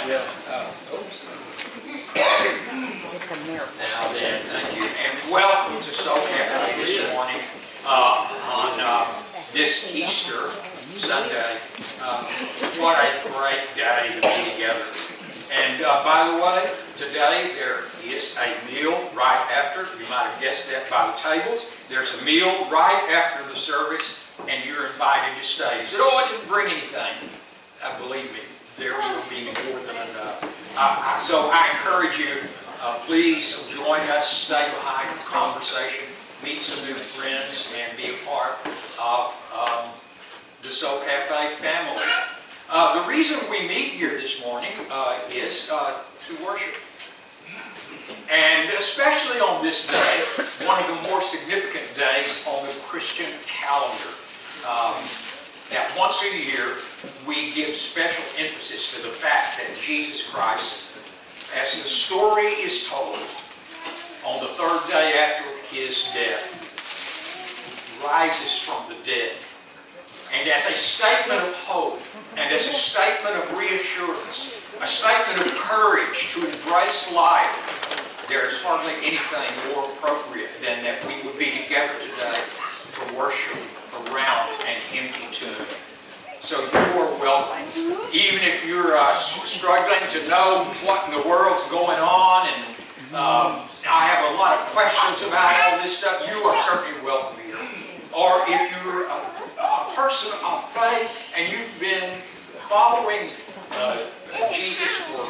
Now then, thank you, and welcome to Soul Cafe this morning on this Easter Sunday. What a great day to be together. And by the way, today there is a meal right after. You might have guessed that by the tables. There's a meal right after the service, and you're invited to stay. You said, "Oh, I didn't bring anything." Believe me, there will be more than enough. So I encourage you, please join us, stay behind the conversation, meet some new friends, and be a part of the Soul Cafe family. The reason we meet here this morning is to worship. And especially on this day, one of the more significant days on the Christian calendar. Now, once a year, we give special emphasis to the fact that Jesus Christ, as the story is told, on the third day after his death, rises from the dead. And as a statement of hope, and as a statement of reassurance, a statement of courage to embrace life, there is hardly anything more appropriate than that we would be together today to worship around an empty tomb. So you are welcome. Even if you're struggling to know what in the world's going on, and I have a lot of questions about all this stuff, you are certainly welcome here. Or if you're a person of faith and you've been following Jesus for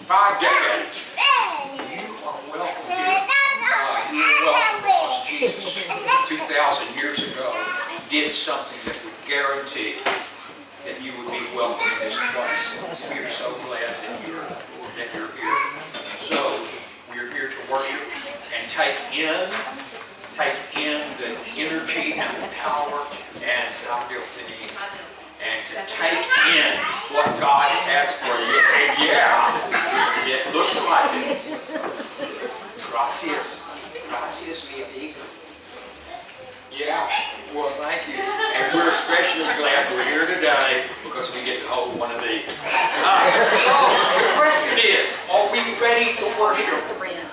5 decades, you are welcome here. You're welcome because Jesus, 2,000 years ago, did something that would guarantee that you would be welcome in this place. We are so glad that you're here. So we're here to worship and take in the energy and the power and our destiny, and to take in what God has for you. And yeah, it looks like it. Gracias. Gracias, mi amigo. Yeah, well, thank you. And we're especially glad we're here today because we get to hold one of these. So, the question is, are we ready to worship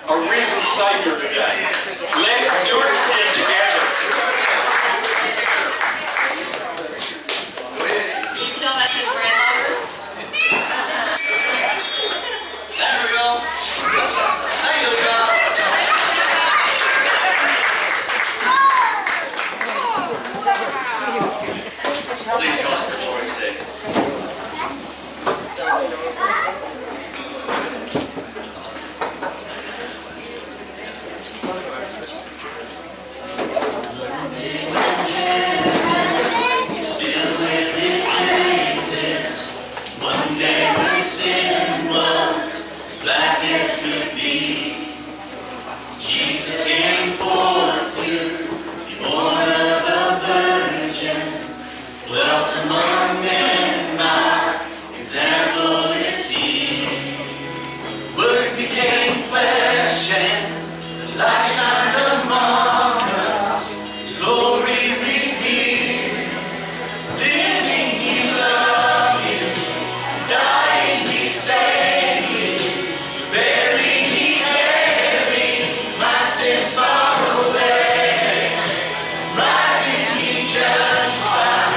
a risen Savior today? Let's do it then together. Can you tell that's his grandmother? There we go. There you go. Please join us for the Lord's Day. Still with his praises, one day when sin was black as could be, Jesus came forth to be born of a virgin. Dwelt among men, my example is he. Word became flesh and the light shined among us. His glory revealed. Living he loved you, dying he saved you, buried he carried my sins far away. Rising he justified.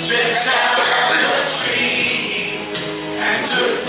Stretched out on the tree and took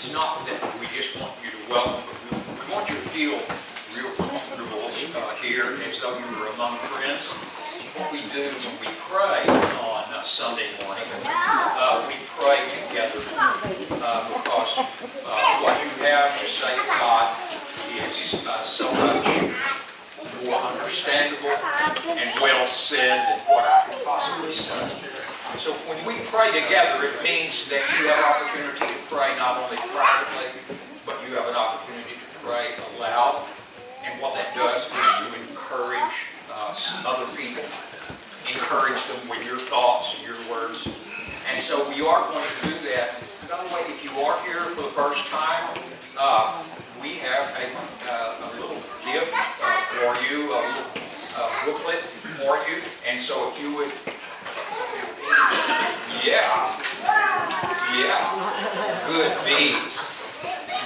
it's not that we just want you to welcome, but we want you to feel real comfortable here as though you were among friends. What we do when we pray on Sunday morning, we pray together because what you have to say to God is so much more understandable and well said than what I could possibly say. So when we pray together, it means that you have an opportunity to pray not only privately, but you have an opportunity to pray aloud. And what that does is to encourage other people, encourage them with your thoughts and your words. And so we are going to do that. By the way, if you are here for the first time, we have a little gift for you, a little booklet for you. And so if you would, good beans.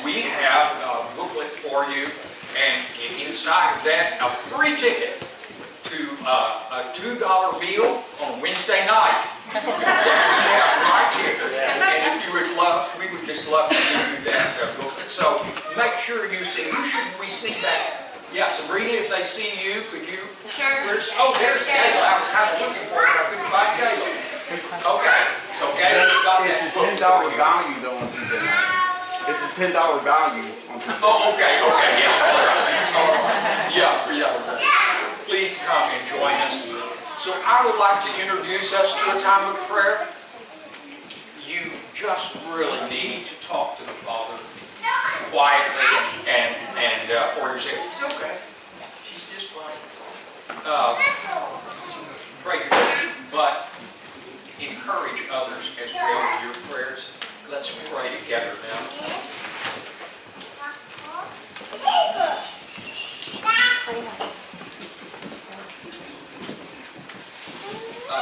We have a booklet for you, and inside of that, a free ticket to a $2 meal on Wednesday night. Right here. And if you would love, we would just love to give you that booklet. So make sure you see. Who should we see that? Yeah, Sabrina, if they see you, could you? Sure. There's Gayla. I was kind of looking for her, but I couldn't find Gayla. Okay, so Gayla's got that It's a booklet. $10 value though on Tuesday night. It's a $10 value on Tuesday. Oh, okay, yeah. Please come and join us. So I would like to introduce us to a time of prayer. You just really need to talk to the Father quietly and for yourself. It's okay. She's just fine. Pray for her, but encourage others as well with your prayers. Let's pray together now.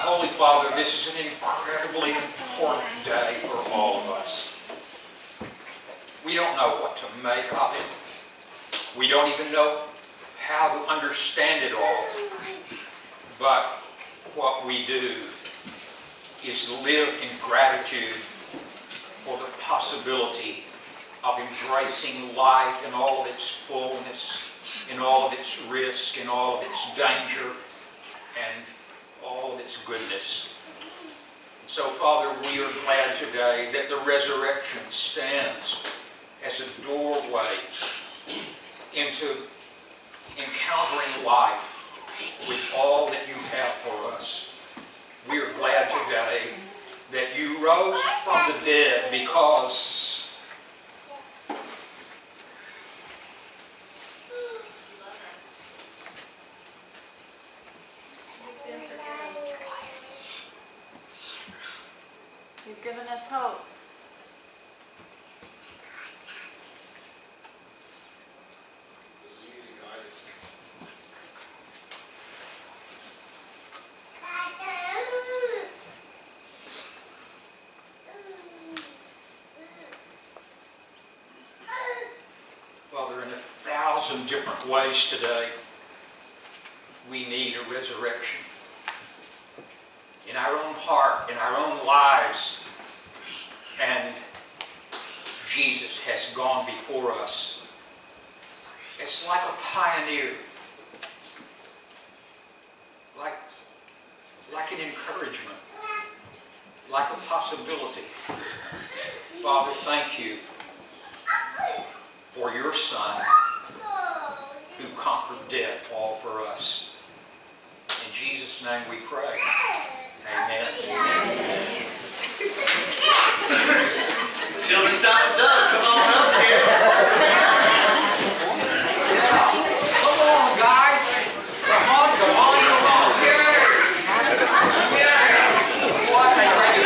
Holy Father, this is an incredibly important day for all of us. We don't know what to make of it. We don't even know how to understand it all. But what we do is live in gratitude for the possibility of embracing life in all of its fullness, in all of its risk, in all of its danger, and all of its goodness. So, Father, we are glad today that the resurrection stands as a doorway into encountering life with all that you have for us. We are glad today that you rose from the dead because you've given us hope. Father, in 1,000 different ways today, we need a resurrection. In our own heart, in our own lives. And Jesus has gone before us. It's like a pioneer. Like an encouragement. Like a possibility. Father, thank you for your Son who conquered death all for us. In Jesus' name we pray. Amen. Children's time is done. Come on up here. Come on, guys. Come on. What a great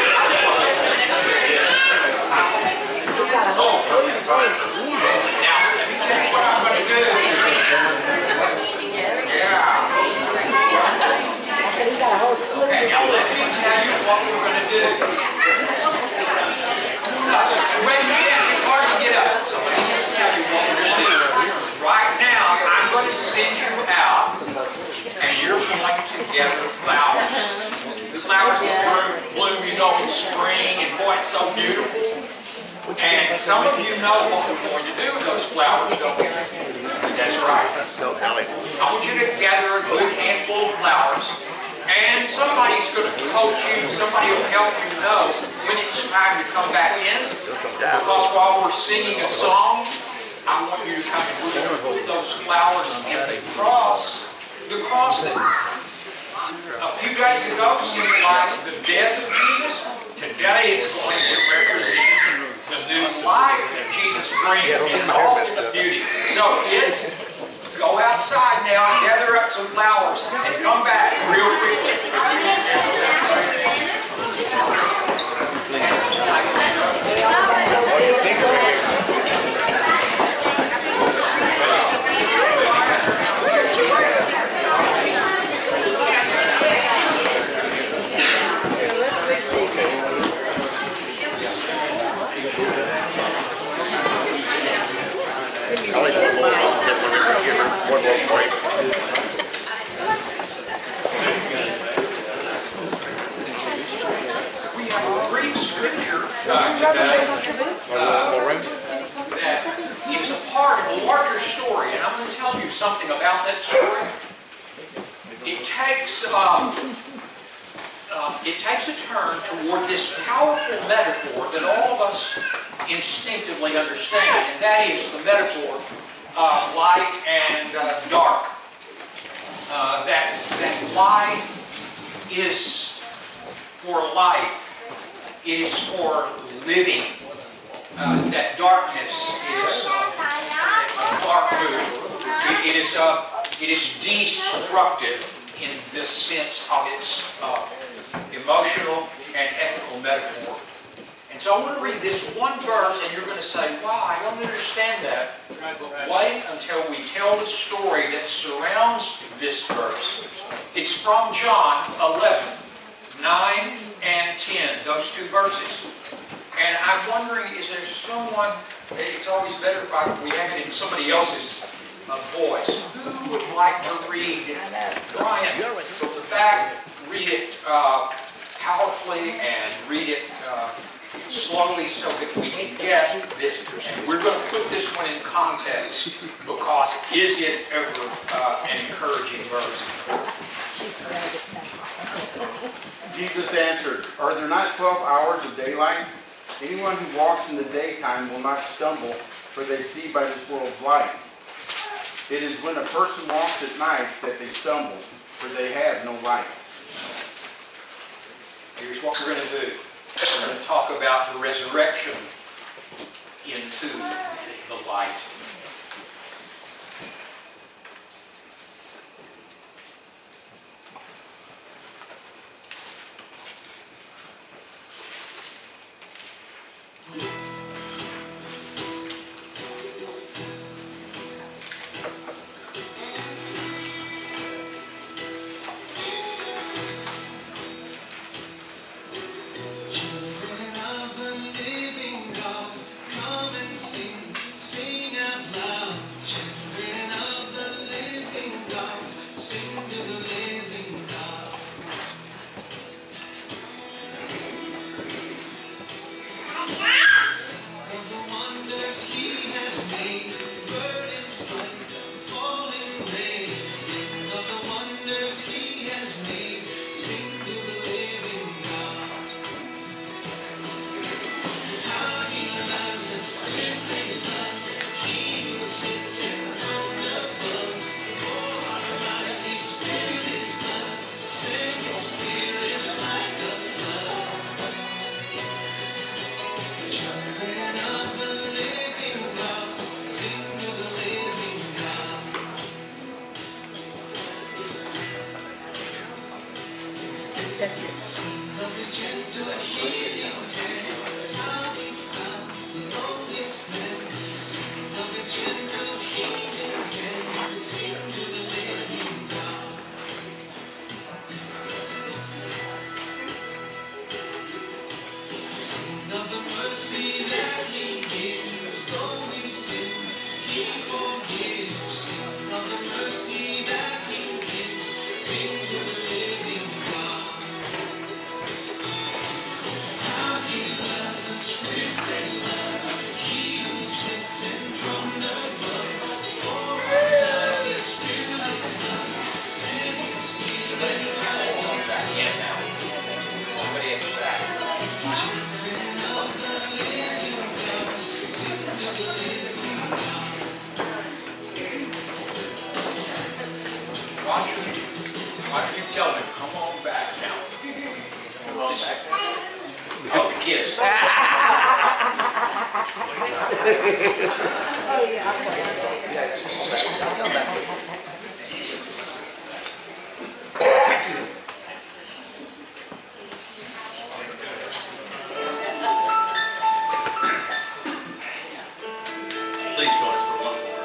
Now, let me tell you what I'm going to do. Okay, now let me tell you what we're going to do. Wait a minute, it's hard to get up. So let me just tell you what we're going to do. Right now, I'm going to send you out, and you're going to gather flowers. The flowers that bloom, in spring, and boy, it's so beautiful. And some of you know what we're going to do with those flowers, don't you? That's right. I want you to gather a good handful of flowers, and somebody's going to coach you, somebody will help you know when it's time to come back in. Because while we're singing a song, I want you to come and we're going to put those flowers in the cross that a few days ago symbolized the death of Jesus. Today it's going to represent the new life that Jesus brings in all its beauty. So kids, go outside now and gather up some flowers and come back real quickly. We have a brief scripture today that is a part of a larger story, and I'm going to tell you something about that story. It takes a turn toward this powerful metaphor that all of us instinctively understand, and that is the metaphor of light and dark. That light is for life, it is for living. That darkness is a dark mood. It is destructive in the sense of its emotional and ethical metaphor. And so I want to read this one verse, and you're going to say, "Wow, I don't understand that." Wait until we tell the story that surrounds this verse. It's from John 11, 9 and 10, those two verses. And I'm wondering, is there someone, it's always better if we have it in somebody else's voice. Who would like to read Brian from the back, read it powerfully and read it slowly so that we can get this. And we're going to put this one in context because is it ever an encouraging verse? Jesus answered, "Are there not 12 hours of daylight? Anyone who walks in the daytime will not stumble, for they see by this world's light. It is when a person walks at night that they stumble, for they have no light." Here's what we're going to do. We're going to talk about the resurrection into the light. Please join us for one more.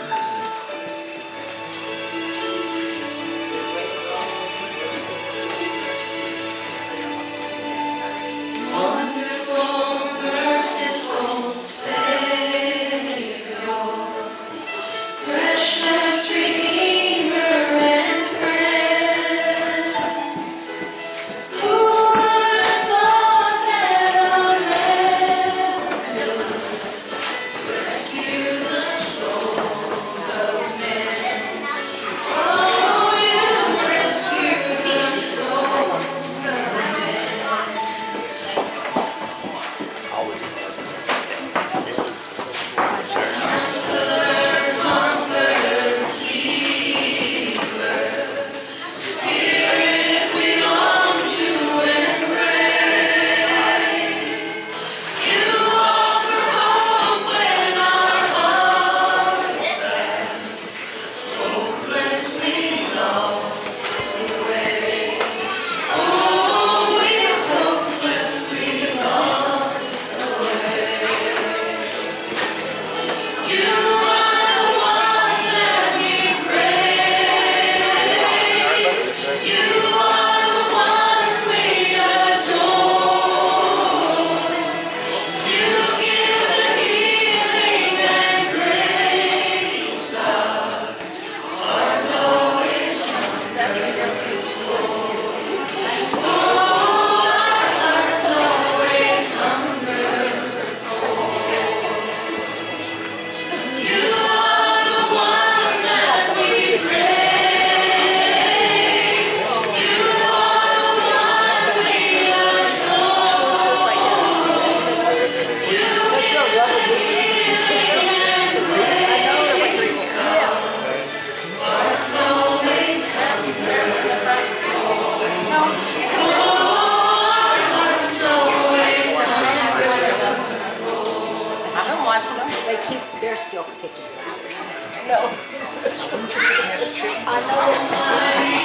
They're still picking flowers. No. I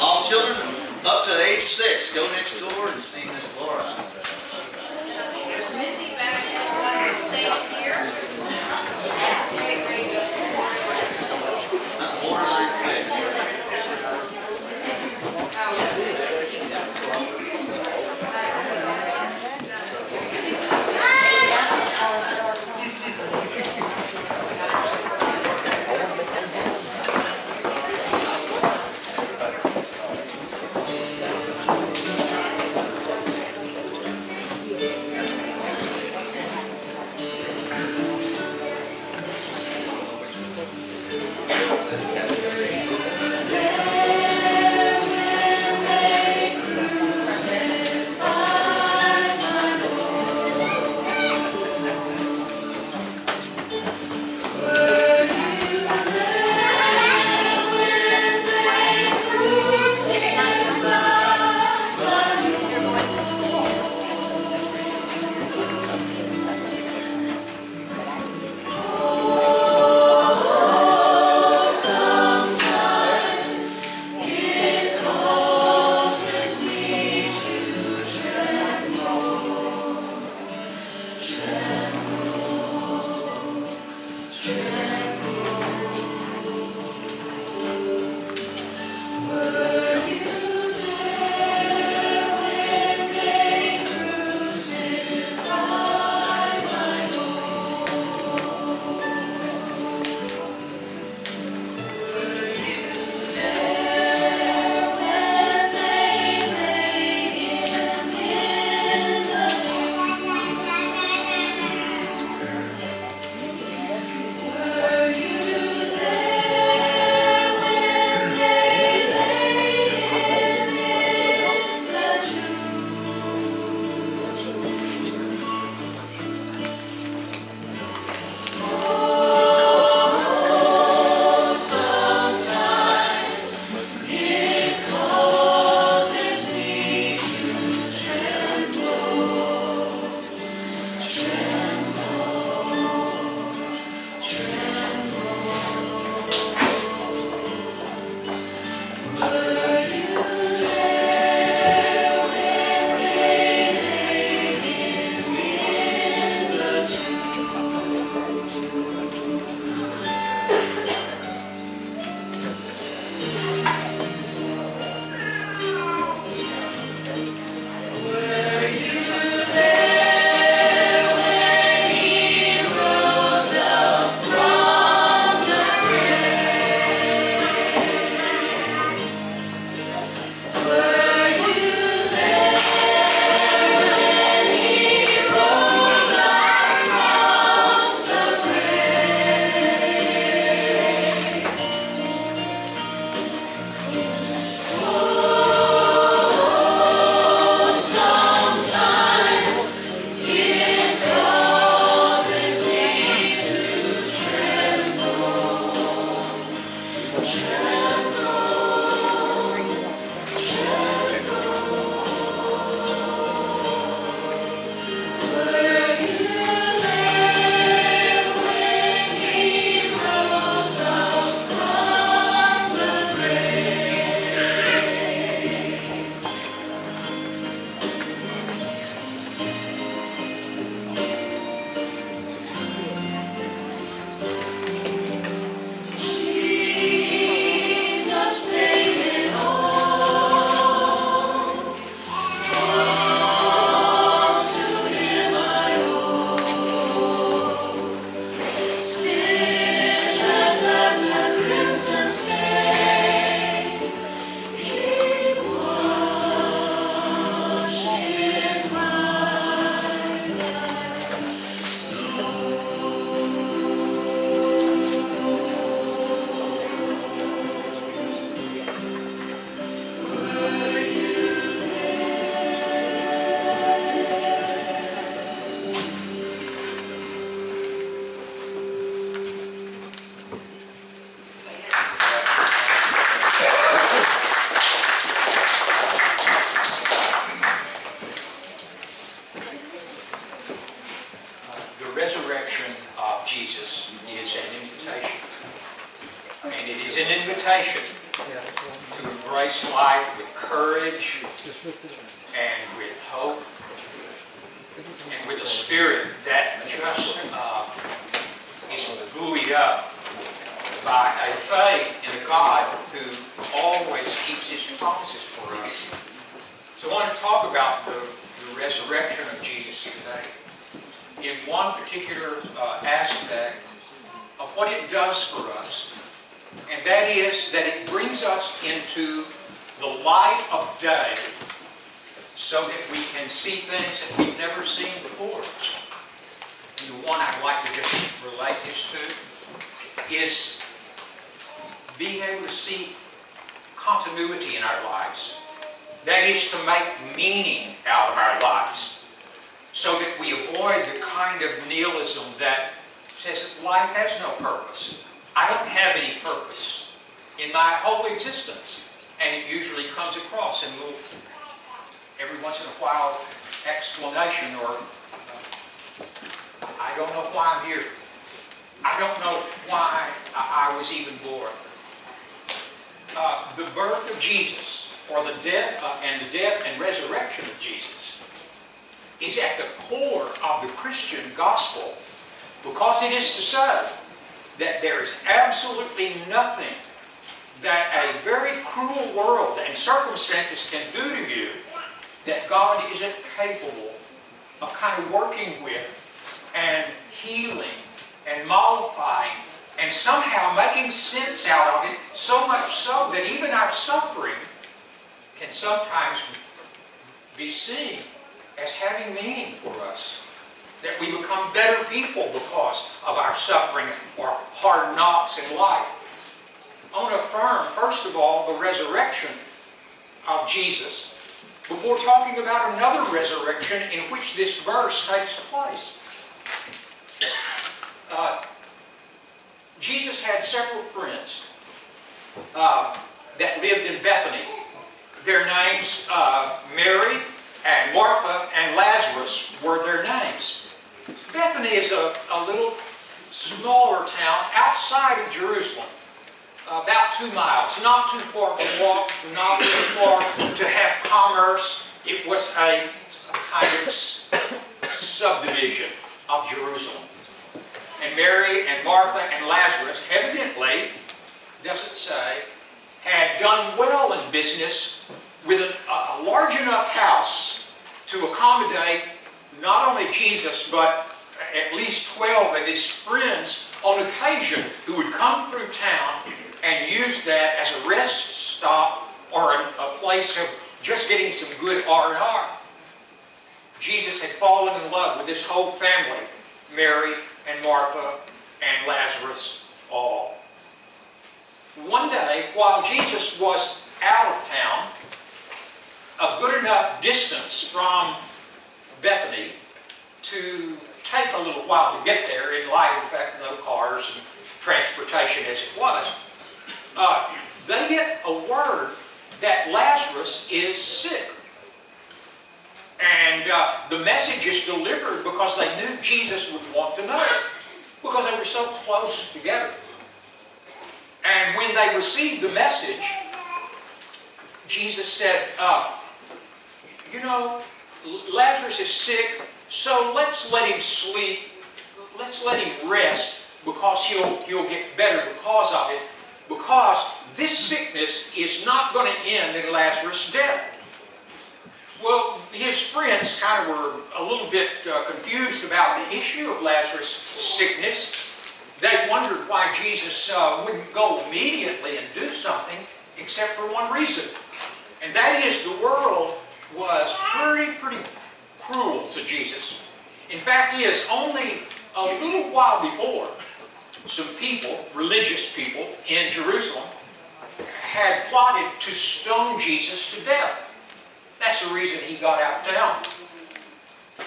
All children up to age 6, go next door and sing this Lord. resurrection of Jesus is an invitation. And it is an invitation to embrace life with courage and with hope and with a spirit that just is buoyed up by a faith in a God who always keeps His promises for us. So I want to talk about the resurrection of Jesus today in one particular aspect of what it does for us, and that is that it brings us into the light of day so that we can see things that we've never seen before. And the one I'd like to just relate this to is being able to see continuity in our lives. That is to make meaning out of our lives so that we avoid the kind of nihilism that says that life has no purpose. I don't have any purpose in my whole existence. And it usually comes across in little, every once in a while, explanation or I don't know why I'm here. I don't know why I was even born. The birth of Jesus, or the death and resurrection of Jesus, is at the core of the Christian gospel, because it is to say that there is absolutely nothing that a very cruel world and circumstances can do to you that God isn't capable of kind of working with and healing and mollifying and somehow making sense out of it, so much so that even our suffering can sometimes be seen as having meaning for us. That we become better people because of our suffering or hard knocks in life. I want to affirm, first of all, the resurrection of Jesus before talking about another resurrection in which this verse takes place. Jesus had several friends that lived in Bethany. Their names, Mary and Martha and Lazarus, were their names. Bethany is a little smaller town outside of Jerusalem, about 2 miles, not too far to walk, not too far to have commerce. It was a kind of subdivision of Jerusalem. And Mary and Martha and Lazarus, evidently, doesn't say, had done well in business with a large enough house to accommodate not only Jesus, but at least 12 of his friends on occasion who would come through town and use that as a rest stop or a place of just getting some good R&R. Jesus had fallen in love with this whole family, Mary and Martha and Lazarus all. One day, while Jesus was out of town, a good enough distance from Bethany to take a little while to get there in light of the fact no cars and transportation as it was, they get a word that Lazarus is sick. And the message is delivered because they knew Jesus would want to know it, because they were so close together. And when they received the message, Jesus said, you know, Lazarus is sick, so let's let him sleep, let's let him rest, because he'll get better because of it, because this sickness is not going to end in Lazarus' death. Well, his friends kind of were a little bit confused about the issue of Lazarus' sickness. They wondered why Jesus wouldn't go immediately and do something, except for one reason. And that is, the world was pretty cruel to Jesus. In fact, only a little while before, some people, religious people in Jerusalem, had plotted to stone Jesus to death. That's the reason he got out of town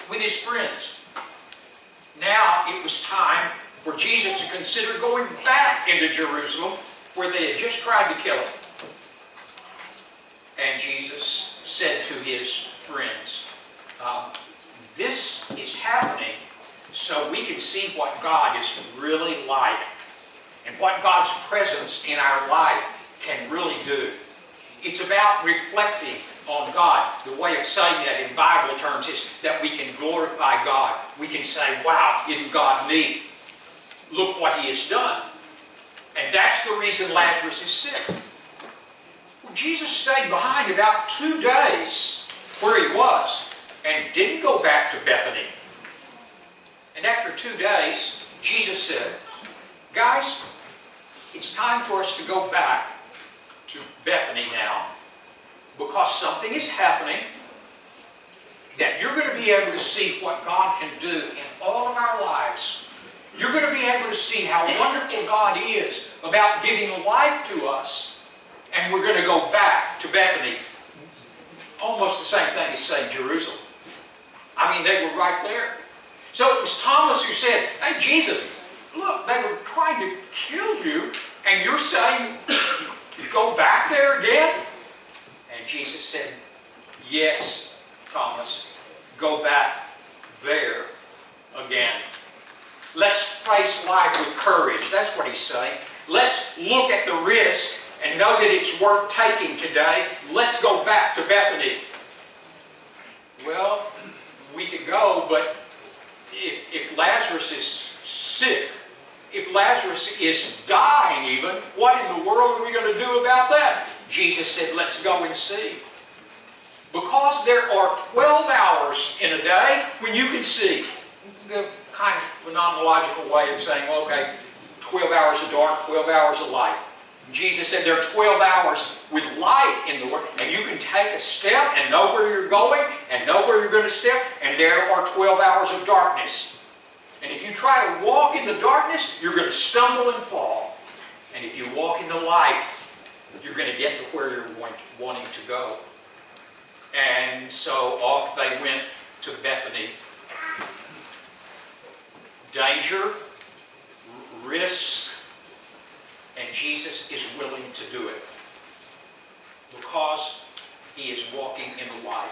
with his friends. Now it was time for Jesus to consider going back into Jerusalem, where they had just tried to kill him. And Jesus said to his friends, this is happening so we can see what God is really like and what God's presence in our life can really do. It's about reflecting on God. The way of saying that in Bible terms is that we can glorify God. We can say, wow, isn't God neat? Look what He has done. And that's the reason Lazarus is sick. Well, Jesus stayed behind about 2 days where He was and didn't go back to Bethany. And after 2 days, Jesus said, guys, it's time for us to go back to Bethany now, because something is happening that you're going to be able to see what God can do in all of our lives. You're going to be able to see how wonderful God is about giving life to us. And we're going to go back to Bethany. Almost the same thing as saying Jerusalem. I mean, they were right there. So it was Thomas who said, hey, Jesus, look, they were trying to kill you, and you're saying, go back there again? And Jesus said, yes, Thomas, go back there again. Let's face life with courage. That's what He's saying. Let's look at the risk and know that it's worth taking today. Let's go back to Bethany. Well, we could go, but if Lazarus is sick, if Lazarus is dying even, what in the world are we going to do about that? Jesus said, let's go and see. Because there are 12 hours in a day when you can see. The kind of phenomenological way of saying, well, okay, 12 hours of dark, 12 hours of light. Jesus said there are 12 hours with light in the world, and you can take a step and know where you're going and know where you're going to step, and there are 12 hours of darkness. And if you try to walk in the darkness, you're going to stumble and fall. And if you walk in the light, you're going to get to where you're wanting to go. And so off they went to Bethany. Danger, risk, and Jesus is willing to do it because He is walking in the light.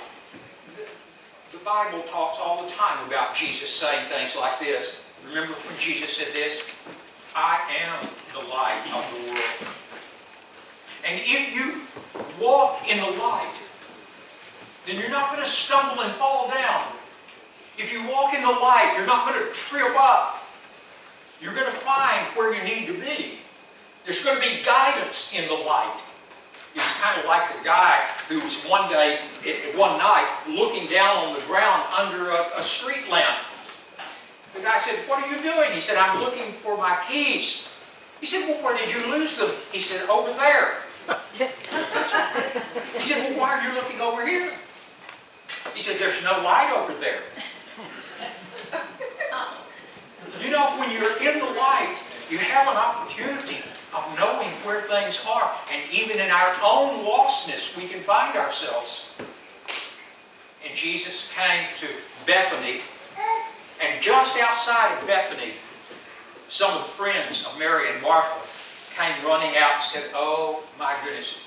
The Bible talks all the time about Jesus saying things like this. Remember when Jesus said this? I am the light of the world. And if you walk in the light, then you're not going to stumble and fall down. If you walk in the light, you're not going to trip up. You're going to find where you need to be. There's going to be guidance in the light. It's kind of like the guy who was one night looking down on the ground under a street lamp. The guy said, what are you doing? He said, I'm looking for my keys. He said, well, where did you lose them? He said, over there. He said, well, why are you looking over here? He said, there's no light over there. You know, when you're in the light, you have an opportunity of knowing where things are. And even in our own lostness, we can find ourselves. And Jesus came to Bethany. And just outside of Bethany, some of the friends of Mary and Martha came running out and said, oh my goodness,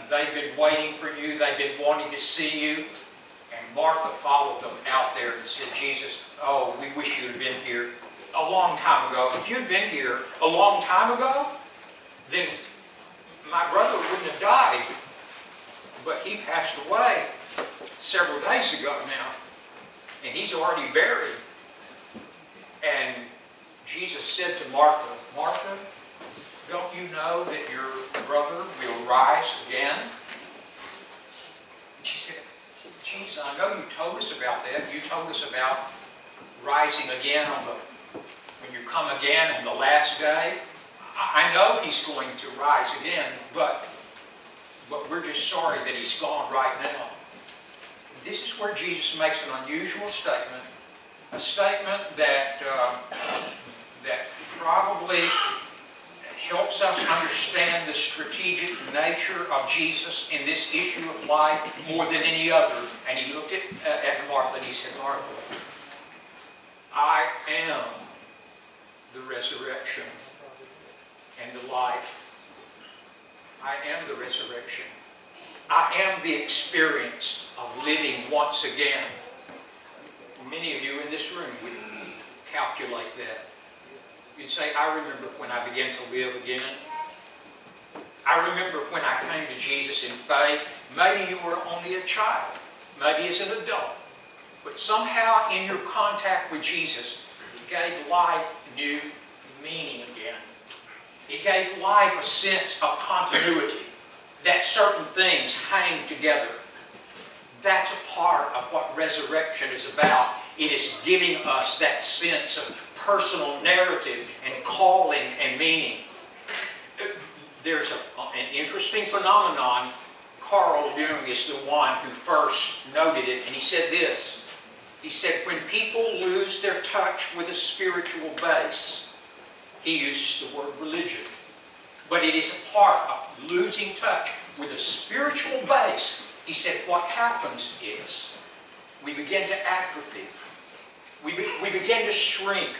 they've been waiting for you. They've been wanting to see you. And Martha followed them out there and said, Jesus, oh, we wish you had been here a long time ago. If you'd been here a long time ago, then my brother wouldn't have died. But he passed away several days ago now. And he's already buried. And Jesus said to Martha, Martha, don't you know that your brother will rise again? And she said, Jesus, I know you told us about that. You told us about rising again when you come again on the last day. I know He's going to rise again, but we're just sorry that He's gone right now. This is where Jesus makes an unusual statement, a statement that probably helps us understand the strategic nature of Jesus in this issue of life more than any other. And He looked at Martha and He said, Martha, I am the resurrection and the life. I am the resurrection. I am the experience of living once again. Many of you in this room would calculate that. You'd say, I remember when I began to live again. I remember when I came to Jesus in faith. Maybe you were only a child, maybe as an adult, but somehow in your contact with Jesus, it gave life new meaning again. It gave life a sense of continuity, that certain things hang together. That's a part of what resurrection is about. It is giving us that sense of personal narrative and calling and meaning. There's an interesting phenomenon. Carl Jung is the one who first noted it, and he said this. He said, when people lose their touch with a spiritual base, he uses the word religion, but it is a part of losing touch with a spiritual base. He said, what happens is we begin to atrophy. We begin to shrink,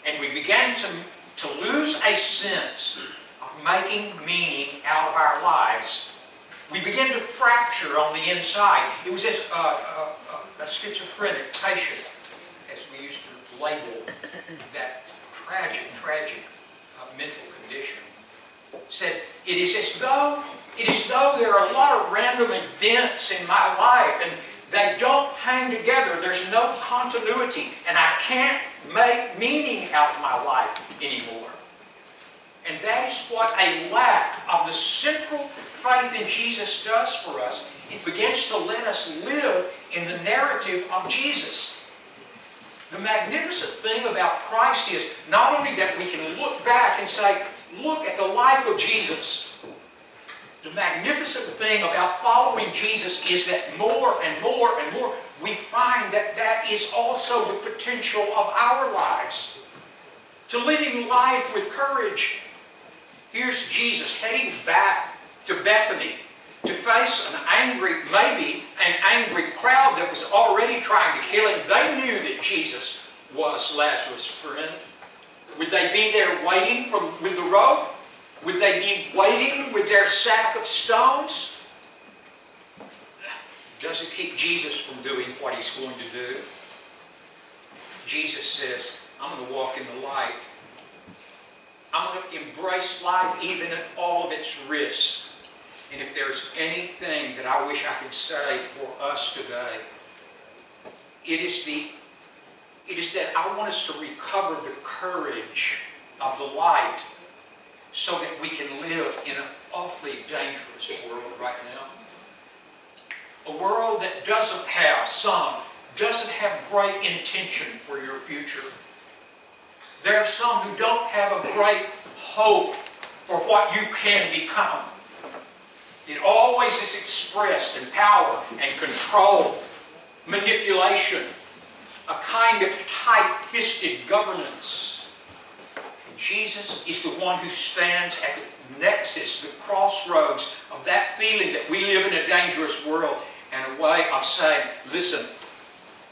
and we begin to lose a sense of making meaning out of our lives. We begin to fracture on the inside. It was as a schizophrenic patient, as we used to label that tragic mental condition, said, it is as though there are a lot of random events in my life, and they don't hang together. There's no continuity, and I can't make meaning out of my life anymore. And that is what a lack of the central faith in Jesus does for us. It begins to let us live in the narrative of Jesus. The magnificent thing about Christ is not only that we can look back and say, look at the life of Jesus. The magnificent thing about following Jesus is that more and more and more we find that that is also the potential of our lives. To living life with courage. Here's Jesus heading back to Bethany to face maybe an angry crowd that was already trying to kill him. They knew that Jesus was Lazarus' friend. Would they be there waiting with the rope? Would they be waiting with their sack of stones? Doesn't keep Jesus from doing what he's going to do. Jesus says, I'm going to walk in the light. I'm going to embrace life even at all of its risks. And if there's anything that I wish I could say for us today, it is that I want us to recover the courage of the light so that we can live in an awfully dangerous world right now. A world that doesn't have great intention for your future. There are some who don't have a great hope for what you can become. It always is expressed in power and control, manipulation, a kind of tight-fisted governance. And Jesus is the one who stands at the nexus, the crossroads of that feeling that we live in a dangerous world, and a way of saying, listen,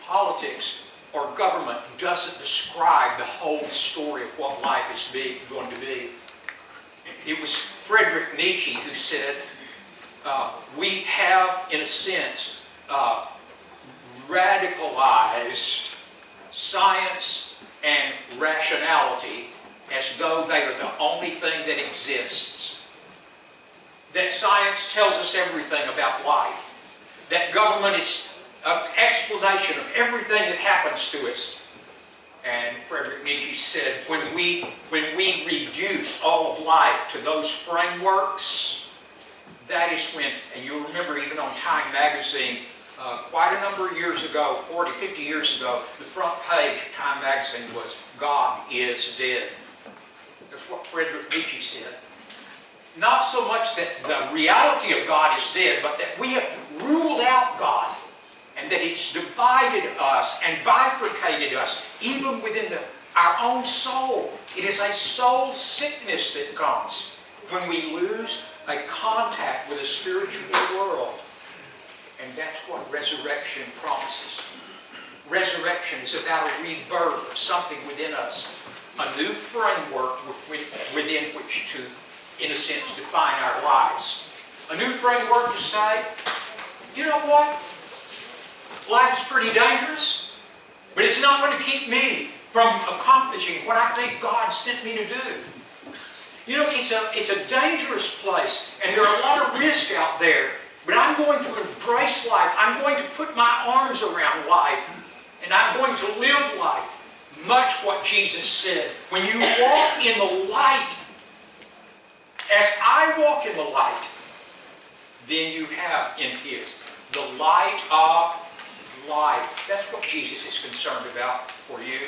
politics or government doesn't describe the whole story of what life is going to be. It was Friedrich Nietzsche who said, we have, in a sense, radicalized science and rationality as though they are the only thing that exists. That science tells us everything about life. That government is an explanation of everything that happens to us. And Friedrich Nietzsche said, when we reduce all of life to those frameworks, that is when, and you'll remember even on Time magazine, quite a number of years ago, 40, 50 years ago, the front page of Time magazine was, God is dead. That's what Friedrich Nietzsche said. Not so much that the reality of God is dead, but that we have ruled out God, and that it's divided us and bifurcated us, even within our own soul. It is a soul sickness that comes when we lose a contact with a spiritual world. And that's what resurrection promises. Resurrection is about a rebirth of something within us, a new framework within which to, in a sense, define our lives. A new framework to say, you know what? Life is pretty dangerous, but it's not going to keep me from accomplishing what I think God sent me to do. You know, it's a dangerous place, and there are a lot of risk out there, but I'm going to embrace life. I'm going to put my arms around life, and I'm going to live life. Much what Jesus said. When you walk in the light, as I walk in the light, then you have in His the light of life. That's what Jesus is concerned about for you.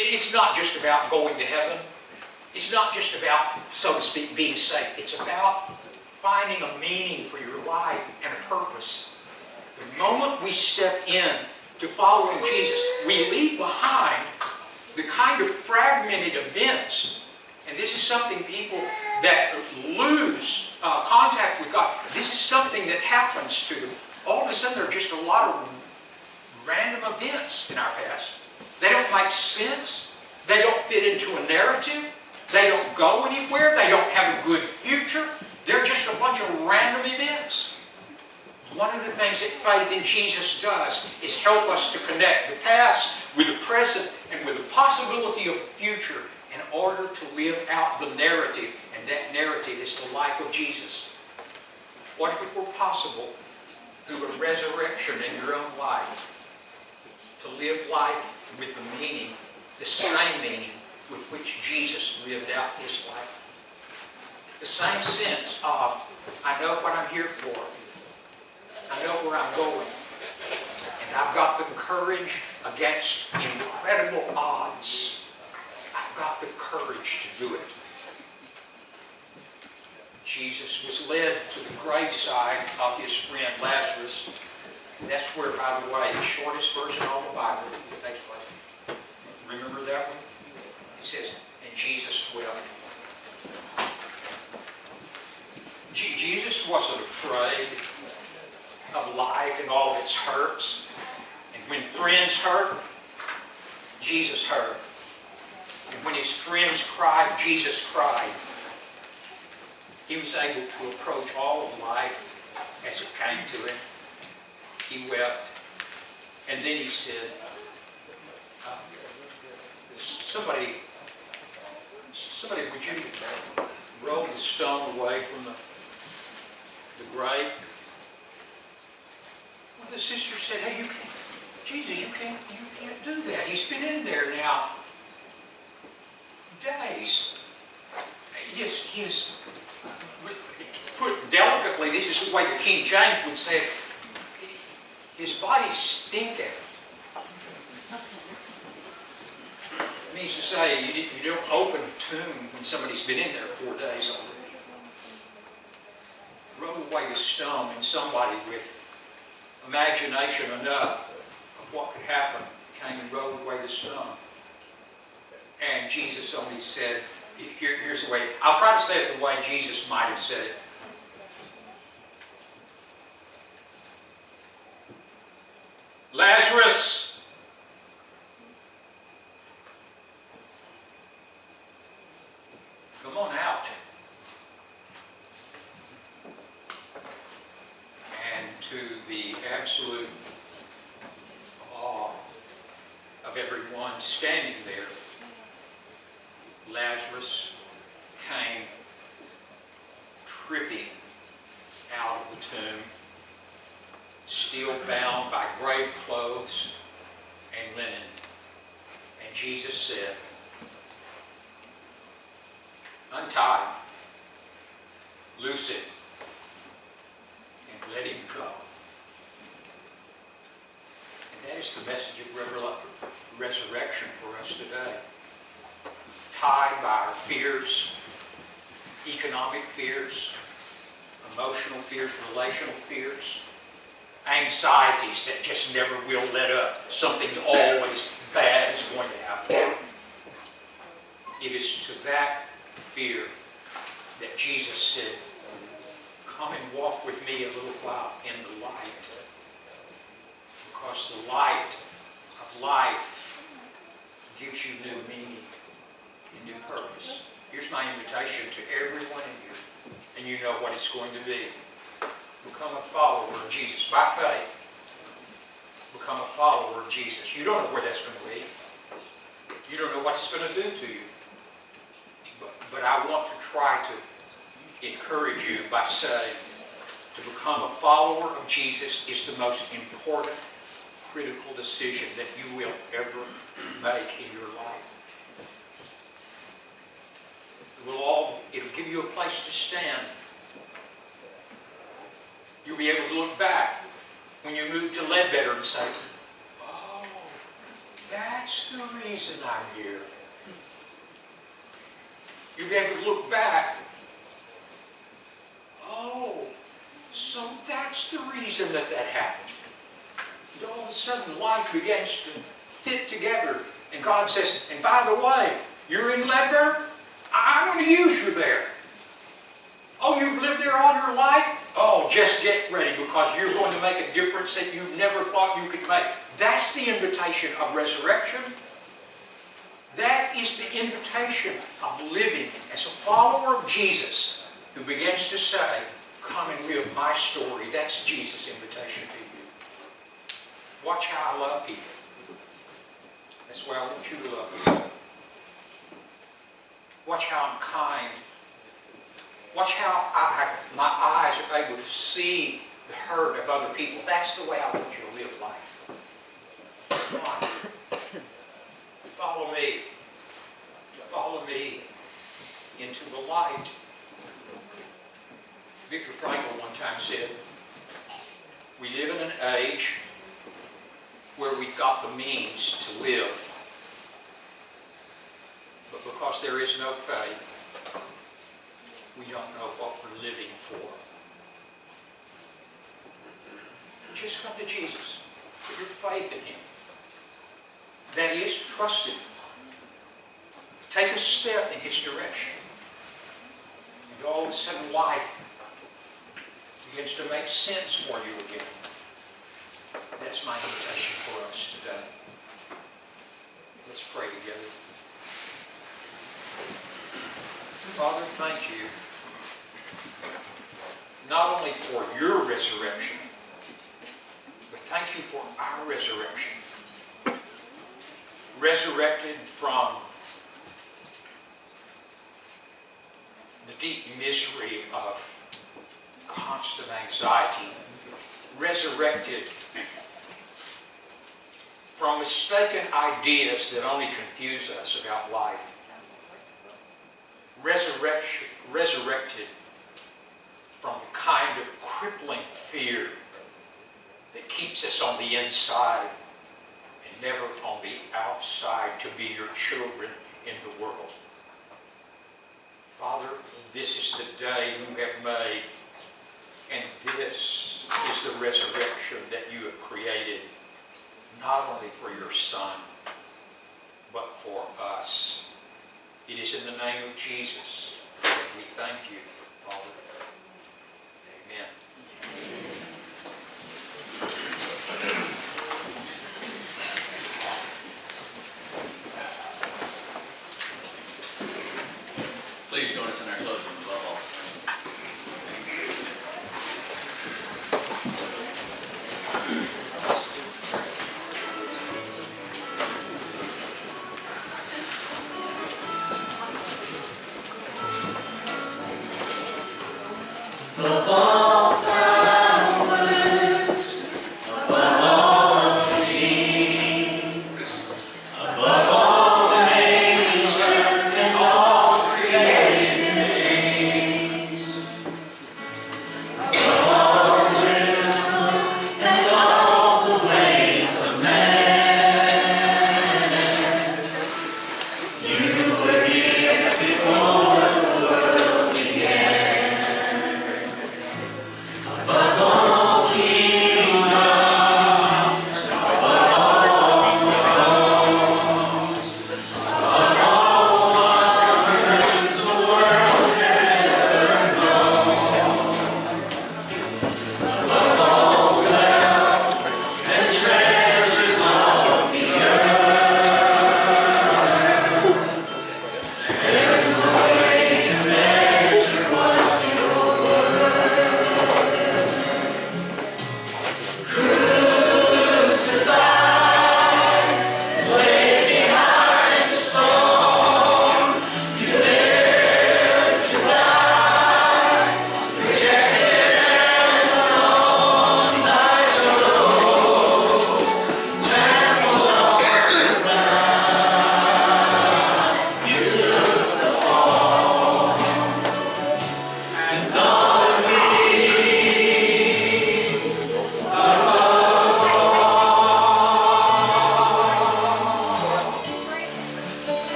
It's not just about going to heaven. It's not just about, so to speak, being saved. It's about finding a meaning for your life and a purpose. The moment we step in to following Jesus, we leave behind the kind of fragmented events. And this is something people that lose contact with God, this is something that happens to them. All of a sudden, there are just a lot of random events in our past. They don't make sense. They don't fit into a narrative. They don't go anywhere. They don't have a good future. They're just a bunch of random events. One of the things that faith in Jesus does is help us to connect the past with the present and with the possibility of the future in order to live out the narrative. And that narrative is the life of Jesus. What if it were possible through a resurrection in your own life to live life with the meaning, the same meaning with which Jesus lived out His life? The same sense of, I know what I'm here for. I know where I'm going. And I've got the courage against incredible odds. I've got the courage to do it. Jesus was led to the graveside of his friend Lazarus. And that's where, by the way, the shortest verse in all the Bible takes place. Remember that one? It says, and Jesus wept. Jesus wasn't afraid of life and all of its hurts. And when friends hurt, Jesus hurt. And when his friends cried, Jesus cried. He was able to approach all of life as it came to him. He wept. And then he said, somebody, would you roll the stone away from the grave? Well, the sister said, hey, Jesus, you can't do that. He's been in there now days. Yes, put delicately, this is the way the King James would say it. His body stinketh. It means to say you don't open a tomb when somebody's been in there 4 days already. Roll away the stone, and somebody with imagination enough of what could happen came and rolled away the stone. And Jesus only said, here's the way, I'll try to say it the way Jesus might have said it. Lazarus, come on out. And to the absolute awe of everyone standing there, Lazarus came tripping out of the tomb, still bound by grave clothes and linen. And Jesus said, untie him, loose him, and let him go. And that is the message of resurrection for us today. Tied by our fears, economic fears, emotional fears, relational fears, anxieties that just never will let up. Something always bad is going to happen. It is to that fear that Jesus said, come and walk with me a little while in the light. Because the light of life gives you new meaning and new purpose. Here's my invitation to every one of you, and you know what it's going to be. Become a follower of Jesus by faith. Become a follower of Jesus. You don't know where that's going to lead. You don't know what it's going to do to you. But I want to try to encourage you by saying to become a follower of Jesus is the most important, critical decision that you will ever make in your life. It'll give you a place to stand. You'll be able to look back when you move to Ledbetter and say, oh, that's the reason I'm here. You'll be able to look back. Oh, so that's the reason that happened. And all of a sudden, life begins to fit together. And God says, and by the way, you're in Ledbetter? I'm going to use you there. Oh, you've lived there all your life? Oh, just get ready because you're going to make a difference that you never thought you could make. That's the invitation of resurrection. That is the invitation of living as a follower of Jesus who begins to say, come and live my story. That's Jesus' invitation to you. Watch how I love people. That's the way I want you to love people. Watch how I'm kind. Watch how my eyes are able to see the hurt of other people. That's the way I want you to live life. Come on. Follow me. Follow me into the light. Viktor Frankl one time said, we live in an age where we've got the means to live. But because there is no faith, we don't know what we're living for. Just come to Jesus. Put your faith in Him. That is, trust Him. Take a step in His direction. And all of a sudden life begins to make sense for you again. That's my invitation for us today. Let's pray together. Father, thank you not only for your resurrection, but thank you for our resurrection. Resurrected from the deep misery of constant anxiety. Resurrected from mistaken ideas that only confuse us about life. Resurrected from the kind of crippling fear that keeps us on the inside and never on the outside to be your children in the world. Father, this is the day you have made, and this is the resurrection that you have created, not only for your Son, but for us. It is in the name of Jesus that we thank you, Father. Amen. Please join us in our closing above all. Above all the nations and all created.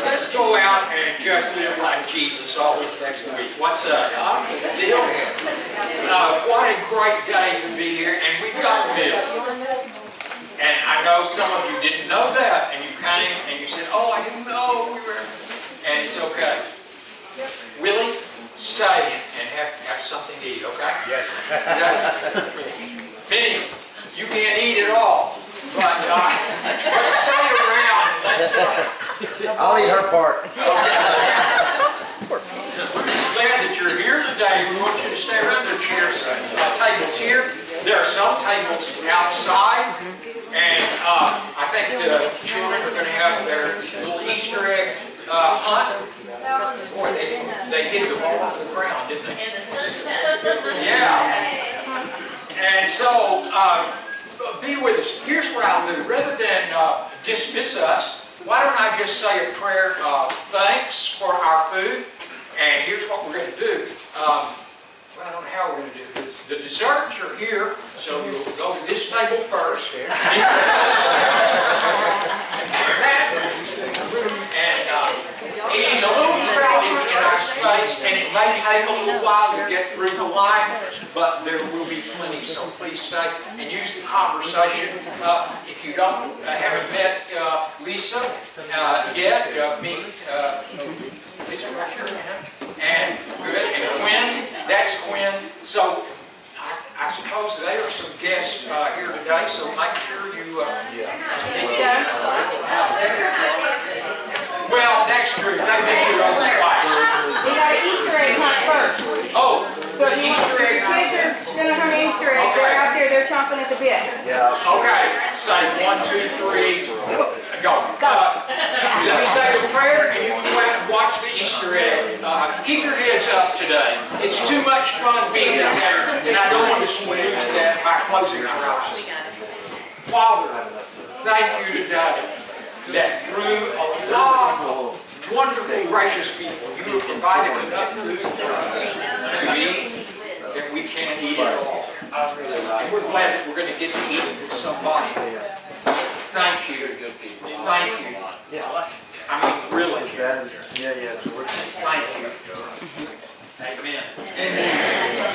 Let's go out and just live like Jesus all this next week. What's up? Deal? What a great day to be here, and we've got milk. And I know some of you didn't know that, and you came and you said, "Oh, I didn't know we were," and it's okay. Willie, stay and have something to eat, okay? Yes. Minnie, you can't eat it all, but stay around and let's. I'll eat her part. We're glad that you're here today. We want you to stay around. There are chairs, tables here. There are some tables outside, and I think the children are going to have their little Easter egg hunt. Boy, they hid the ball on the ground, didn't they? And the sunshine. Yeah. And so, be with us. Here's what I'll do. Rather than dismiss us, why don't I just say a prayer of thanks for our food? And here's what we're going to do. Well, I don't know how we're going to do this. The desserts are here, so you'll go to this table first. And it is a little crowded in our space, and it may take a little while to get through the line, but there will be plenty, so please stay and use the conversation. If you haven't met Lisa yet, meet Lisa right here, and good, and Quinn, that's Quinn. So I suppose they are some guests here today, so make sure you well, that's true. They've been here on twice. We got an Easter egg hunt first. Oh, So the if you Easter egg. kids are gonna hunt Easter eggs, they're out there, they're chomping at the bit. Okay, say 1, 2, 3, go. Let me say the prayer and you can go out and watch the Easter egg. Keep your heads up today. It's too much fun being out there, and I don't want to lose that by closing our eyes. Father, thank you today that through a lot of wonderful, gracious people, you have provided enough food for us to eat that we can't eat it all. And we're glad that we're going to get to eat it with somebody. Thank you. Thank you. I mean, really. Thank you. Amen.